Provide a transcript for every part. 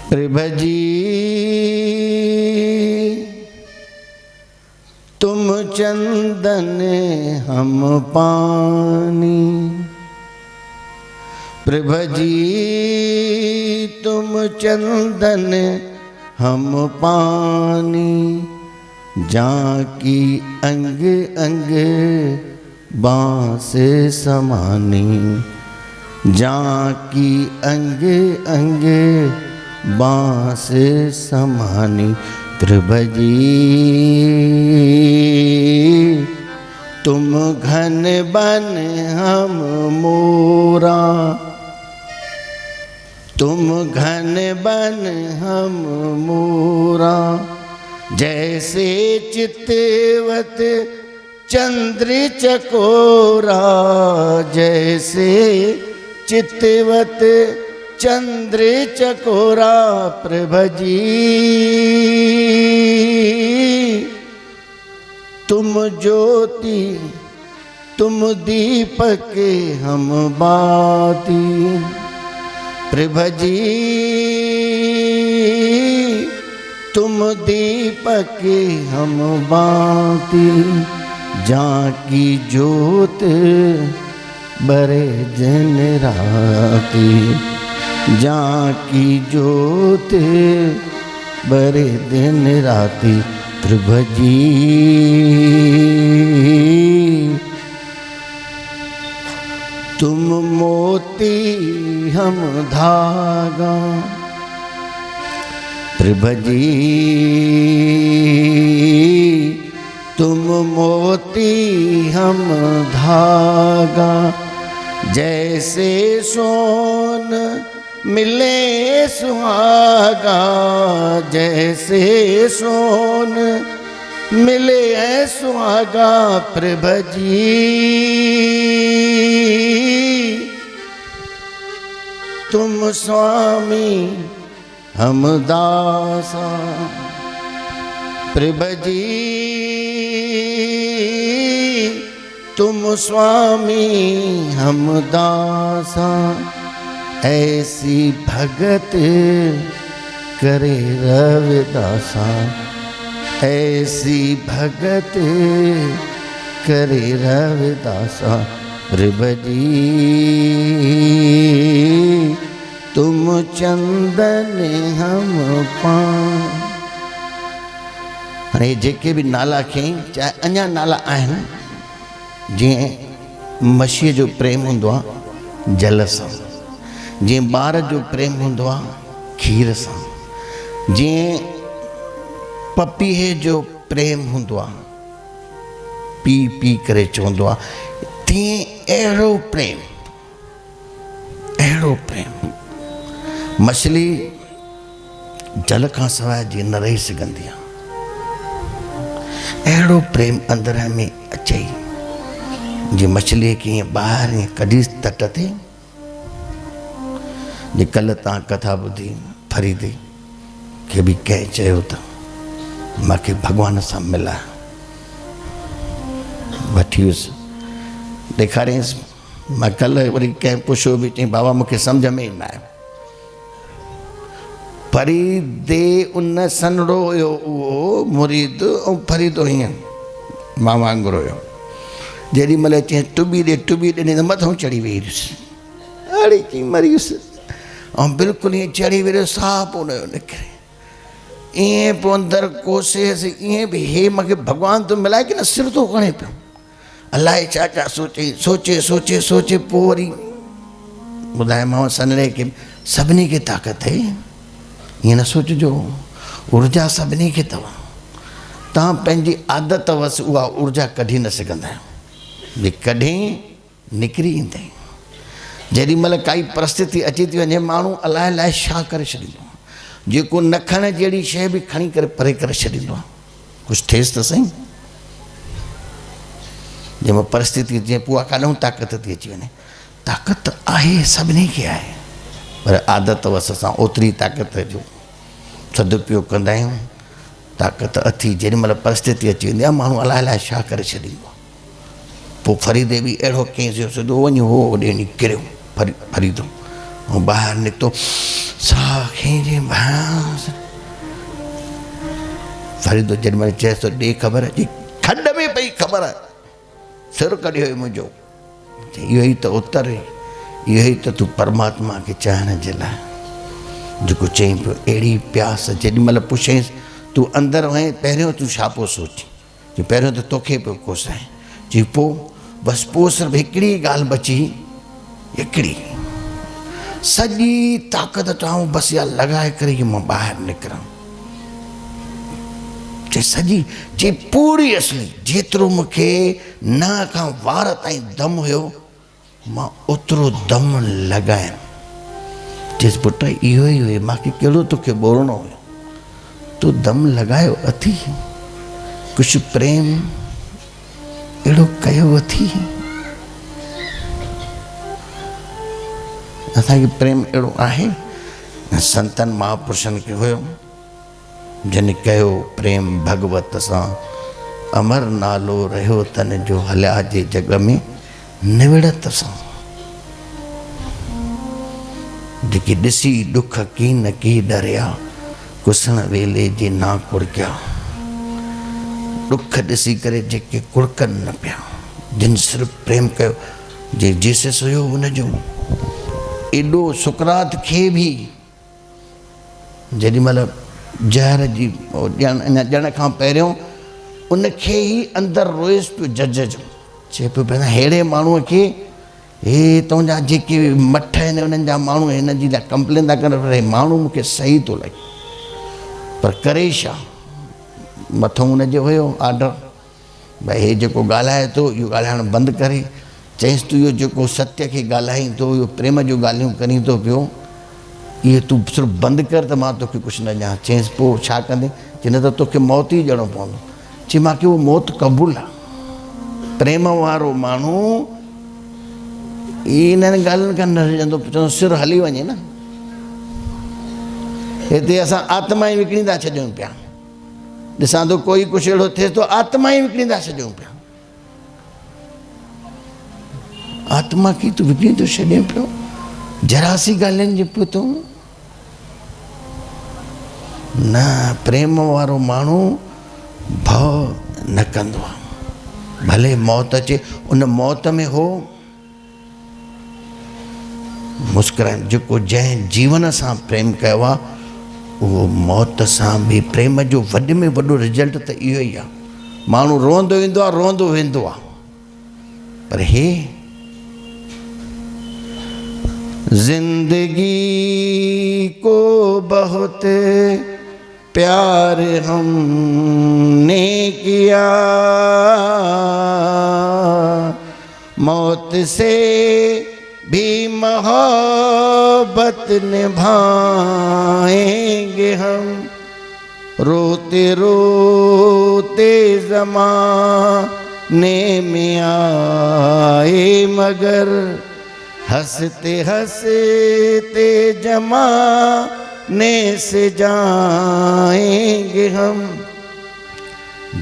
प्रभजी तुम चंदन हम पानी, प्रभजी तुम चंदन हम पानी, जाकी अंग अंग बांस समानी, जाकी अंग अंग बांस समानी। प्रभजी तुम घन बन हम मोरा, तुम घन बन हम मोरा, जैसे चितवत चंद्र चकोरा, जैसे चितवत चंद्र चकोरा। प्रभजी तुम ज्योति तुम दीपक हम बाती, प्रभजी तुम दीपक हम बाती, जाकी ज्योत बरे दिन राती, जाकी ज्योत बरे दिन राती। प्रभजी तुम मोती हम धागा, प्रभजी तुम मोती हम धागा, जैसे सोन मिले सुहागा, जैसे सोन मिले सुहागा। प्रभजी तुम स्वामी हम दासा, प्रभजी तुम स्वामी हम दासा, ऐसी भगत करे रविदासा, ऐसी भगत करे रविदासा। प्रभजी तुम चंदन हम पान। हाणे जेके भी नाला खई चाहे अञा नाला आहिनि, जीअं मछीअ जो प्रेम हूंदो आहे जल सां, जीअं ॿार जो प्रेम हूंदो आहे खीर सां, जीअं पपीहे जो प्रेम हूंदो आहे पी पी करे चवंदो आहे, तीअं अहिड़ो प्रेम, अहिड़ो प्रेम मछली जल खां सवाइ जीअं न रही सघंदी आहे, अहिड़ो प्रेम अंदर में अचे जीअं मछलीअ खे ईअं ॿाहिरि कढी तट ते। जे कल्ह तव्हां कथा ॿुधी फरीदे खे बि कंहिं चयो त मूंखे भॻवान सां मिला, वठी वियुसि ॾेखारियसि। मां कल्ह वरी कंहिं पुछियो बि, चई बाबा मूंखे सम्झ में ई न आयो। फरीदे उन सनड़ो हुयो उहो मुरीद, ऐं फरीदो हीअं मां वांगुरु हुयो। जेॾी महिल चई टुॿी ॾे टुॿी ॾे त मथां चढ़ी वेही रहियुसि, अड़े चई मरीयुसि, ऐं बिल्कुलु ईअं चढ़ी वेही साह पोइ हुनजो निकिरे, ईअं पोइ अंदरि कोसेसि, ईअं बि हे मूंखे भॻवान थो मिलाए की न सिर थो खणे पियो, अलाए छा छा सोचे सोचे सोचे सोचे पोइ वरी ॿुधायोमांव सनड़े खे सभिनी खे ताक़त आहे, ईअं न सोचिजो, ऊर्जा सभिनी खे अथव, तव्हां पंहिंजी आदत वसि उहा ऊर्जा कढी न सघंदा आहियो, जे कढी निकिरी ईंदई। जेॾी महिल काई परिस्थिति अची थी वञे माण्हू अलाए अलाए छा करे छॾींदो, जेको न खण जहिड़ी शइ बि खणी करे परे करे छॾींदो आहे, कुझु थिएसि त सही। जंहिंमें परिस्थिति जीअं पोइ काॾूं ताक़त थी अची वञे, ताक़त आहे सभिनी खे आहे, पर आदत वस असां ओतिरी ताक़त जो सदुपयोग कंदा आहियूं। ताक़त अथी जेॾी महिल परिस्थिति अची वेंदी आहे माण्हू अलाए अलाए छा करे छॾींदो आहे। पोइ फरीदे बि अहिड़ो कंहिं सिधो वञी हो ओॾे किरियो फरीदो, ऐं ॿाहिरि निकितो साह खींचे भांस फरीदो जन्म चेस तो दे खबर है खंड में पई खबर है सिर कढियो मुझो इहो ई तो उत्तर है इहो ई तो तू परमात्मा के चाहण जे लाइ जेको चई पियो अहिड़ी प्यास जेॾी महिल पुछेसि तू अंदरि वहीं पहिरियों तू छा पियो सोची जो पहिरियों त तोखे पियो कोसाए जी पोइ बसि पोइ सिर्फ़ु हिकिड़ी ॻाल्हि बची हिकिड़ी सॼी ताक़त चाहूं बसि इहा लॻाए करे कि मां ॿाहिरि निकिरां चे सॼी चे पूरी असली जेतिरो मूंखे न खां वार ताईं दम हुयो मां ओतिरो दम लॻायमि चइसि पुट इहो ई हुयो मूंखे कहिड़ो तोखे ॿोड़णो हुयो तूं दम लॻायो अथी कुझु प्रेम अहिड़ो कयो अथी असांखे प्रेम अहिड़ो आहे संतनि महापुरुषनि खे हुयो जिन कयो प्रेम भगवत सां अमर नालो रहियो तन जो हलिया जे जग में निविड़त सां जेकी ॾिसी ॾुख की न की डरिया कुसण वेले जे ना कुड़किया ॾुख ॾिसी करे जेके कुड़कनि न पिया जिन सिर्फ़ु प्रेम कयो जे जीसस हुयो हुनजो एॾो सुकरात खे बि जेॾी महिल ज़हर जी ॼण खां पहिरियों उनखे ई अंदरि रोएसि पियो जज जो चए पियो पहिरियों अहिड़े माण्हूअ खे हे तुंहिंजा जेके मठ आहिनि उन्हनि जा माण्हू हिन जी लाइ कंप्लेन था कनि पर हे माण्हू मूंखे सही थो लॻे पर करे छा मथां हुनजो हुयो आर्डर भई हे जेको ॻाल्हाए थो इहो ॻाल्हाइणु बंदि करे चइसि तूं इहो जेको सत्य खे ॻाल्हाईं थो इहो प्रेम जूं ॻाल्हियूं करीं थो पियो इहे तूं सिर्फ़ु बंदि कर त मां तोखे कुझु न ॾियां चइसि पोइ छा कंदे चई न त तोखे मौत ई ॾियणो पवंदो चई मूंखे उहो मौत क़बूल आहे प्रेम वारो माण्हू इन्हनि ॻाल्हियुनि खां न रिझंदो चवंदो सिर हली वञे न हिते असां आत्मा ई विकिणींदा छॾियूं पिया ॾिसां थो कोई कुझु अहिड़ो थिए थो आत्मा ई विकिणींदा छॾियूं पिया आत्मा खे तूं विकिणी थो छॾे पियो जरासी ॻाल्हियुनि जे पियो तूं न प्रेम वारो माण्हू भउ न कंदो आहे भले मौत अचे उन मौत में हो मुस्कुराए जेको जंहिं जीवन सां प्रेम कयो आहे उहो मौत सां बि प्रेम जो वॾे में वॾो रिजल्ट त इहो ई आहे माण्हू रोअंदो ईंदो आहे रोअंदो वेंदो आहे पर हे जिंदगी को बहुत प्यार हमने किया मौत से भी मोहब्बत निभाएंगे हम रोते रोते ज़माने में आए मगर हंसते हंसते जमाने से जाएंगे हम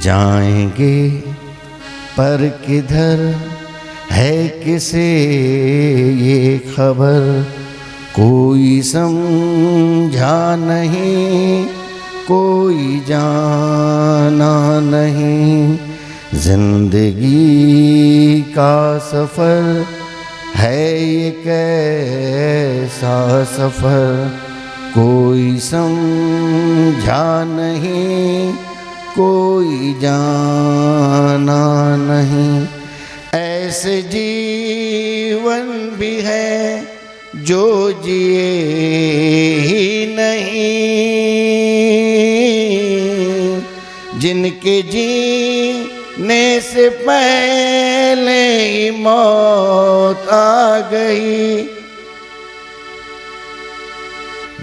जाएंगे पर किधर है किसे ये खबर कोई समझा नहीं कोई जाना नहीं जिंदगी का सफ़र है ये कैसा सफ़र कोई समझा नहीं कोई जाना नहीं ऐसे जीवन भी है जो जिए ही नहीं जिनके जीने से पहले ही मौत आ गई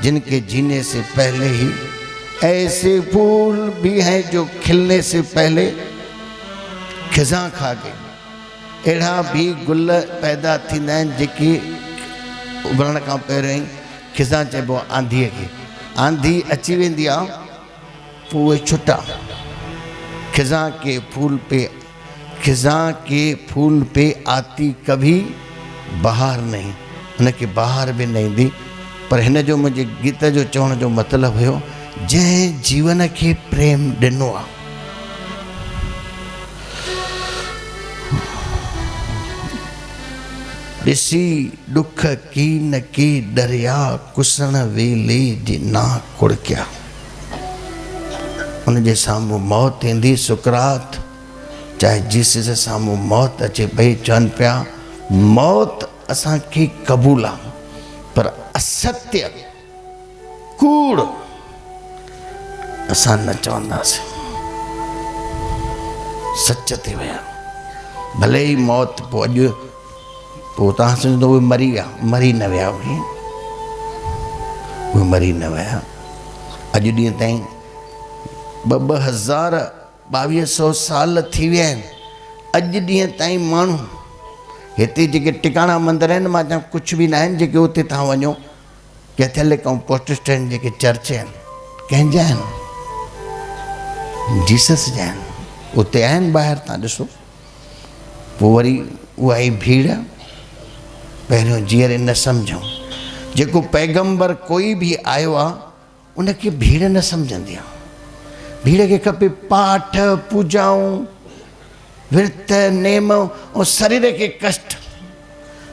जिनके जीने से पहले ही ऐसे फूल भी हैं जो खिलने से पहले खिज़ां खा गई अहिड़ा भी गुल पैदा थींदा आहिनि जेके उभरण खां पहिरियों ई खिज़ां चइबो आहे आंधीअ खे आंधी अची वेंदी आहे पोइ उहे छुटा खिज़ां के फूल पे आती कभी बहार नहीं उनखे बहार बि न ईंदी पर हिन जो मुंहिंजे गीत जो चवण जो मतिलबु हुयो जंहिं जीवन खे प्रेम ॾिनो आहे, ॾिसी ॾुख की न की दरिया कुसण वेले जी ना कुड़किया। उनजे साम्हूं मौत ईंदी सुकरात, चाहे जीसस साम्हूं मौत अचे पई, चवनि पिया मौत असांखे क़बूल आहे पर असत्य कूड़ असां न चवंदासीं। सच ते विया, भले ई मौत पोइ अॼु पोइ तव्हां सम्झंदो उहे मरी विया, मरी न विया, उहे मरी न विया। अॼु ॾींहं ताईं 2200 साल थी विया आहिनि, अॼु ॾींहं ताईं माण्हू हिते जेके टिकाणा मंदर आहिनि, मां चवां कुझु बि न आहिनि जेके उते तव्हां वञो कैथोलिक ऐं प्रोटेस्टेंट जेके चर्च आहिनि कंहिंजा आहिनि, जीसस जा आहिनि, उते आहिनि ॿाहिरि तव्हां ॾिसो। पोइ वरी उहा ई भीड़, पहिरियों जीअरे न सम्झूं, जेको पैगंबर कोई बि आयो आहे उनखे भीड़ न सम्झंदी आहे। भीड़ खे खपे पाठ पूजाऊं विर्त नेम ऐं शरीर खे कष्ट।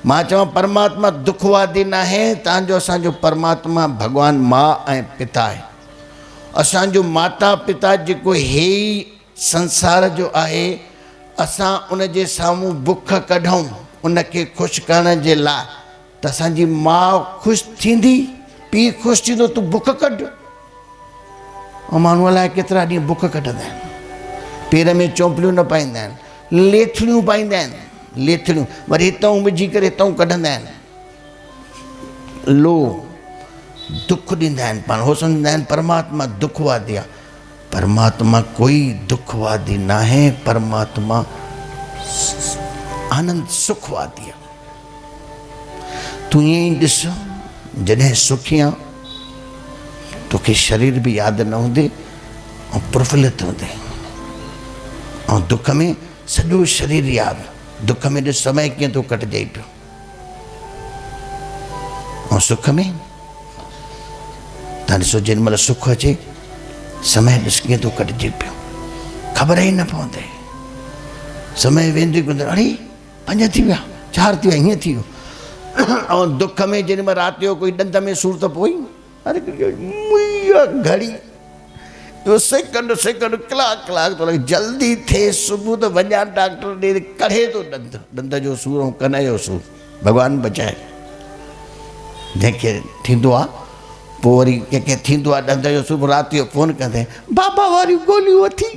मां चवां परमात्मा दुखवादी न आहे, तव्हांजो असांजो परमात्मा भगवान माउ ऐं पिता आहे। असांजो माता पिता जेको हे ई संसार जो आहे, असां उनजे साम्हूं बुख कढूं उनखे ख़ुशि करण जे लाइ, त असांजी माउ ख़ुशि थींदी, पीउ ख़ुशि थींदो, तूं बुख कढ। ऐं माण्हू अलाए केतिरा ॾींहं बुख कढंदा आहिनि, पेर में चोंपलियूं न पाईंदा आहिनि, लेथड़ियूं पाईंदा आहिनि, लेथड़ियूं वरी हितां विझी करे हितां कढंदा आहिनि, लो दुख ॾींदा आहिनि पाण। उहो सम्झंदा आहिनि परमात्मा दुखवादी आहे। परमात्मा कोई दुखवादी न आहे, परमात्मा आनंद सुखवादी आहे। तूं ईअं ई ॾिस, जॾहिं सुखी आहे तोखे शरीर बि यादि न हूंदे ऐं प्रफुल्लित हूंदे, ऐं दुख में सॼो शरीर यादि। दुख में ॾिस समय कीअं थो कटिजे पियो, ऐं सुख में तव्हां ॾिसो जेॾी महिल सुख अचे समय ॾिस कीअं थो कटिजे पियो, ख़बर ई न पवंदे। समय वेंदे वेंदे अड़े 5 थी विया, 4 थी विया, हीअं थी वियो। ऐं दुख में जेॾी महिल राति जो कोई ॾंद में सूर त पोइ अरे घड़ी इहो सेकंड सेकंड कलाक कलाक थो लॻे, जल्दी थिए सुबुह त वञा डॉक्टर ॾे, कढे थो ॾंद जो सूर ऐं कन जो सूर, भॻवानु बचाए। जंहिंखे थींदो आहे पोइ वरी कंहिंखे थींदो आहे ॾंद जो सूर, राति जो फ़ोन कंदे बाबा वारी गोलियूं वठी,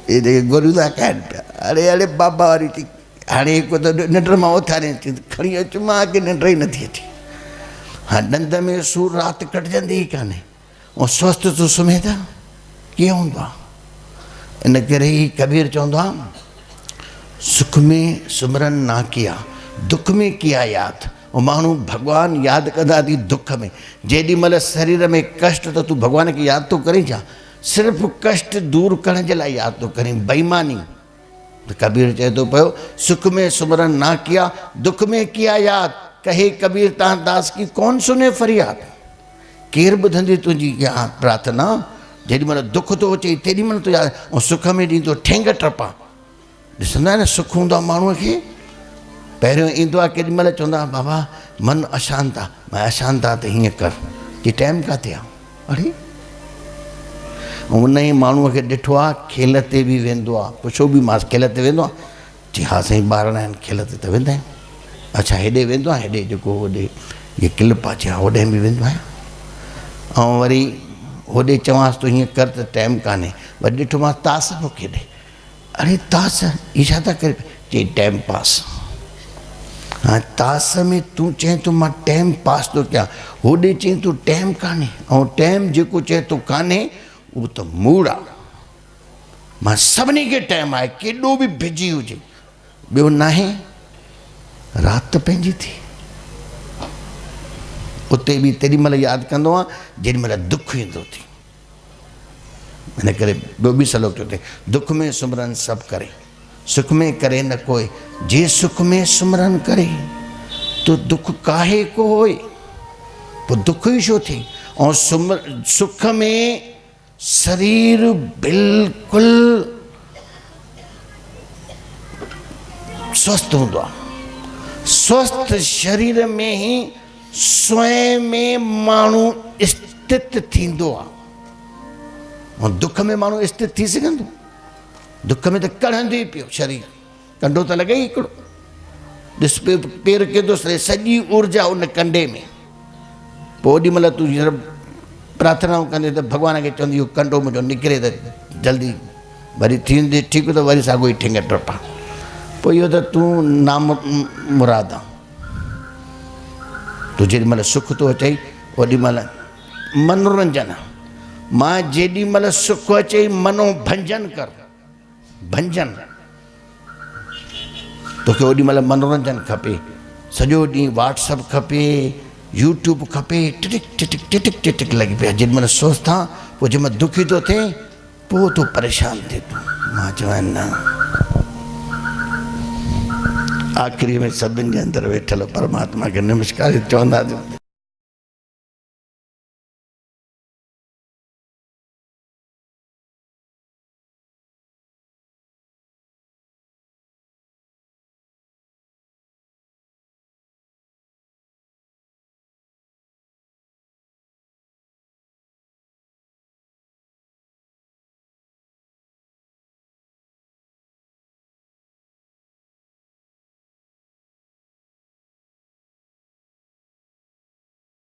हे जेके गोलियूं था खाइनि पिया, अड़े अड़े बाबा वारी थी। हाणे हिकु त निंड मां उथारे खणी अचु, मां की निंड ई नथी अचे। हा ॾंद में सूर राति कटिजंदी ई कान्हे, ऐं स्वस्थ तूं सुम्हे था कीअं हूंदो आहे। इन करे ई कबीर चवंदो आहे सुख में सुमरन ना किया, दुख में किया यादि। ऐं माण्हू भॻवानु यादि कंदा थी दुख में। जेॾी महिल शरीर में कष्ट त तूं भॻवान खे यादि थो करीं छा, सिर्फ़ु कष्ट दूरि करण जे लाइ यादि थो करीं, बेईमानी। त कबीर चए थो पियो सुख में सुमरन ना किया, दुख में किया यादि, कहे कबीर तव्हां दास की कौन सुने फरियाद। केरु ॿुधंदी तुंहिंजी प्रार्थना, जेॾी महिल दुख थो अचे तेॾी महिल तूं यादि, ऐं सुख में ॾींदो ठेंग टपा। ॾिसंदा आहिनि सुख हूंदो आहे माण्हूअ खे, पहिरियों ईंदो आहे केॾी महिल चवंदा आहे बाबा मन अशांत आहे, मां अशांत आहे त हीअं कर, की टाइम किथे आहे। अड़े ऐं उन ई माण्हूअ खे ॾिठो आहे खेल ते बि वेंदो आहे, पुछो बि मां खेल ते वेंदो आहे, चई हा साईं ॿारड़ा आहिनि खेल ते त वेंदा आहिनि। अच्छा हेॾे वेंदो आहे, हेॾे जेको होॾे इहे क्लिप आहे चया होॾे बि वेंदो आहियां। ऐं वरी होॾे चवांसि तूं हीअं कर त टाइम कान्हे, वरी ॾिठोमांसि तास पियो खेॾे। अड़े तास इहा छा था करे, चई टाइम पास। हाँ तास में तूं चए तो मां टाइम पास तो कयां, होॾे चई तूं टाइम कान्हे, ऐं टाइम जेको चए तो कान्हे उहो त मूड़ आहे। मां सभिनी खे टाइम आहे, केॾो बि बिजी हुजे, ॿियो नाहे। राति पंहिंजी थी, उते बि तेॾी महिल यादि कंदो आहे जेॾी महिल दुख ईंदो थी। इन करे ॿियो बि सलोक थो थिए, दुख में सुमरन सभु करे, सुख में करे न कोई, जे सुख में सुमरन करे तो दुख काहे को होए। पोइ दुख ई छो थिए। ऐं सुख में शरीर बिल्कुलु स्वस्थ हूंदो आहे। स्वस्थ शरीर में ही स्वयं में माण्हू स्थित थींदो आहे। ऐं दुख में माण्हू स्थित थी सघंदो? दुख में त कढ़ंदो ई पियो शरीर, कंडो त लॻे ई हिकिड़ो। ॾिस पेर केॾो सड़े, सॼी ऊर्जा उन कंडे में। पोइ ओॾी महिल तूं प्रार्थनाऊं कंदे त भॻवान खे चवंदी इहो कंडो मुंहिंजो निकिरे त जल्दी वरी थींदी ठीकु, त वरी साॻो ई ठिंग टपा। पोइ इहो त तूं नाम मुराद आहे। तूं जेॾी महिल सुख थो अचई ओॾी महिल मनोरंजन आहे। मां जेॾी महिल सुख अचई मनोभंजन कर, भंजन। तोखे ओॾी महिल मनोरंजन खपे, सॼो ॾींहुं व्हाट्सअप खपे, यूट्यूब खपे, टिटिक टिटिक टिटिक टिटिक लॻी पिया। जेॾी महिल सोच था पोइ जंहिं महिल दुखी थो थिए पोइ तूं परेशान थिए तूं। मां चवां न, आख़िरी में सभिनि जे अंदरि वेठल परमात्मा खे नमस्कार चवंदासीं।